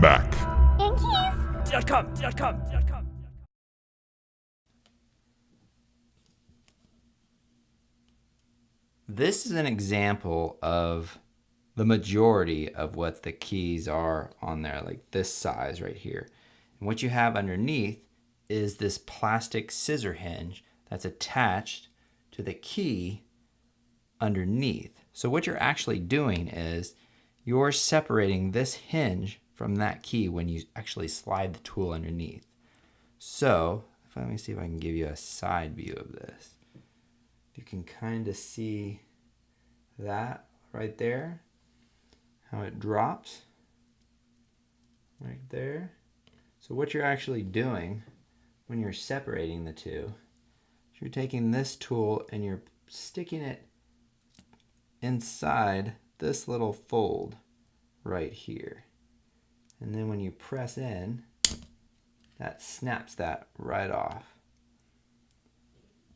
Mac. Yankees.com. This is an example of the majority of what the keys are on there, like this size right here. And what you have underneath is this plastic scissor hinge that's attached to the key underneath. So what you're actually doing is you're separating this hinge from that key when you actually slide the tool underneath. So let me see if I can give you a side view of this. You can kind of see that right there, how it drops right there. So what you're actually doing when you're separating the two is you're taking this tool and you're sticking it inside this little fold right here. And then when you press in, that snaps that right off.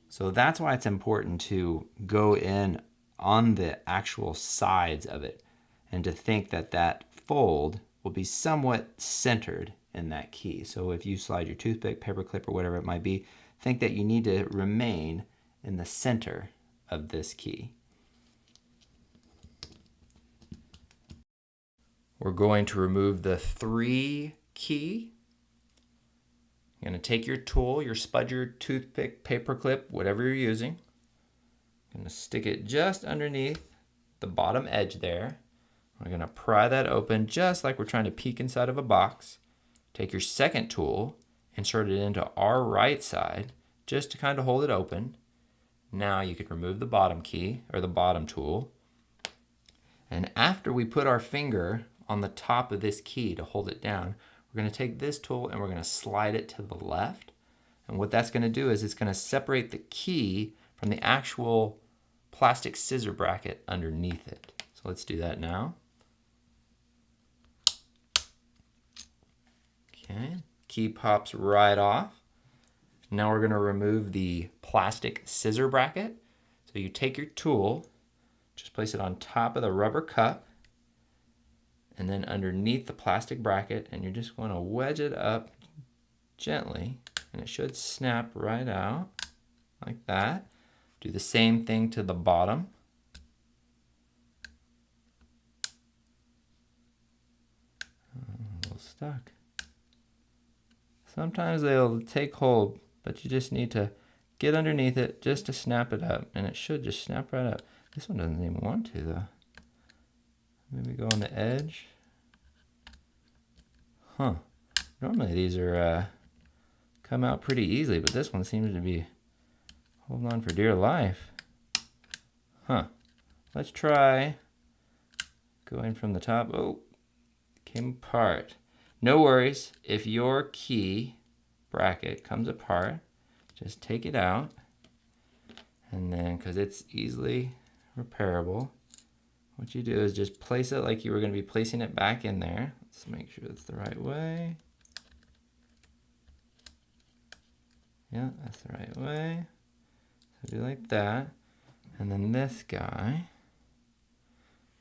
So that's why it's important to go in on the actual sides of it and to think that that fold will be somewhat centered in that key. So if you slide your toothpick, paper clip, or whatever it might be, think that you need to remain in the center of this key. We're going to remove the 3 key. You're going to take your tool, your spudger, toothpick, paper clip, whatever you're using. You're going to stick it just underneath the bottom edge there. We're going to pry that open just like we're trying to peek inside of a box. Take your second tool, insert it into our right side just to kind of hold it open. Now you can remove the bottom key or the bottom tool. And after we put our finger on the top of this key to hold it down, we're going to take this tool and we're going to slide it to the left. And what that's going to do is it's going to separate the key from the actual plastic scissor bracket underneath it. So let's do that now. Okay, key pops right off. Now we're going to remove the plastic scissor bracket. So you take your tool, just place it on top of the rubber cup, and then underneath the plastic bracket, and you're just going to wedge it up gently, and it should snap right out like that. Do the same thing to the bottom. A little stuck. Sometimes they'll take hold, but you just need to get underneath it just to snap it up, and it should just snap right up. This one doesn't even want to though. Maybe go on the edge. Huh. Normally these are come out pretty easily, but this one seems to be holding on for dear life. Huh. Let's try going from the top. Oh, came apart. No worries. If your key bracket comes apart, just take it out. And then, because it's easily repairable, what you do is just place it like you were going to be placing it back in there. Let's make sure it's the right way. Yeah, that's the right way. So do like that. And then this guy,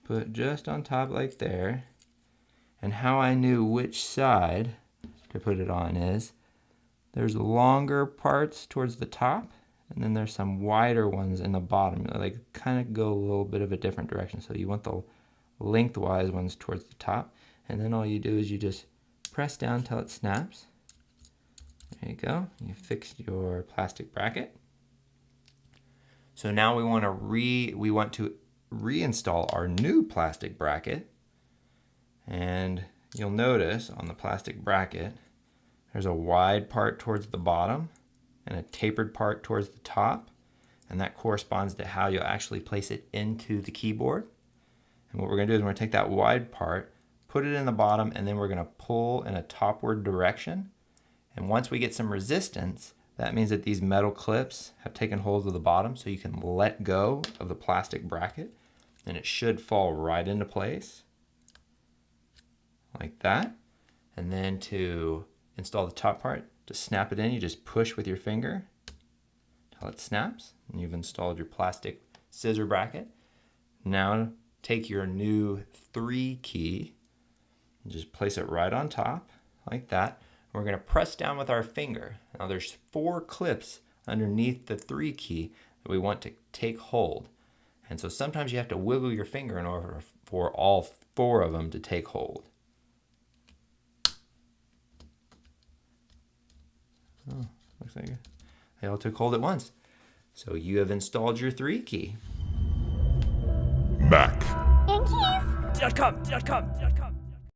put just on top like there. And how I knew which side to put it on is, there's longer parts towards the top, and then there's some wider ones in the bottom. Like kind of go a little bit of a different direction. So you want the lengthwise ones towards the top. And then all you do is you just press down until it snaps. There you go. You fixed your plastic bracket. So now we want to reinstall our new plastic bracket. And you'll notice on the plastic bracket, there's a wide part towards the bottom and a tapered part towards the top, and that corresponds to how you'll actually place it into the keyboard. And what we're going to do is we're going to take that wide part, put it in the bottom, and then we're going to pull in a topward direction. And once we get some resistance, that means that these metal clips have taken hold of the bottom, so you can let go of the plastic bracket, and it should fall right into place like that. And then to install the top part, to snap it in, you just push with your finger until it snaps, and you've installed your plastic scissor bracket. Now take your new 3 key Just place it right on top, like that. We're gonna press down with our finger. Now there's 4 clips underneath the 3 key that we want to take hold. And so sometimes you have to wiggle your finger in order for all 4 of them to take hold. Oh, looks like they all took hold at once. So you have installed your 3 key. Mac. Yankees.com.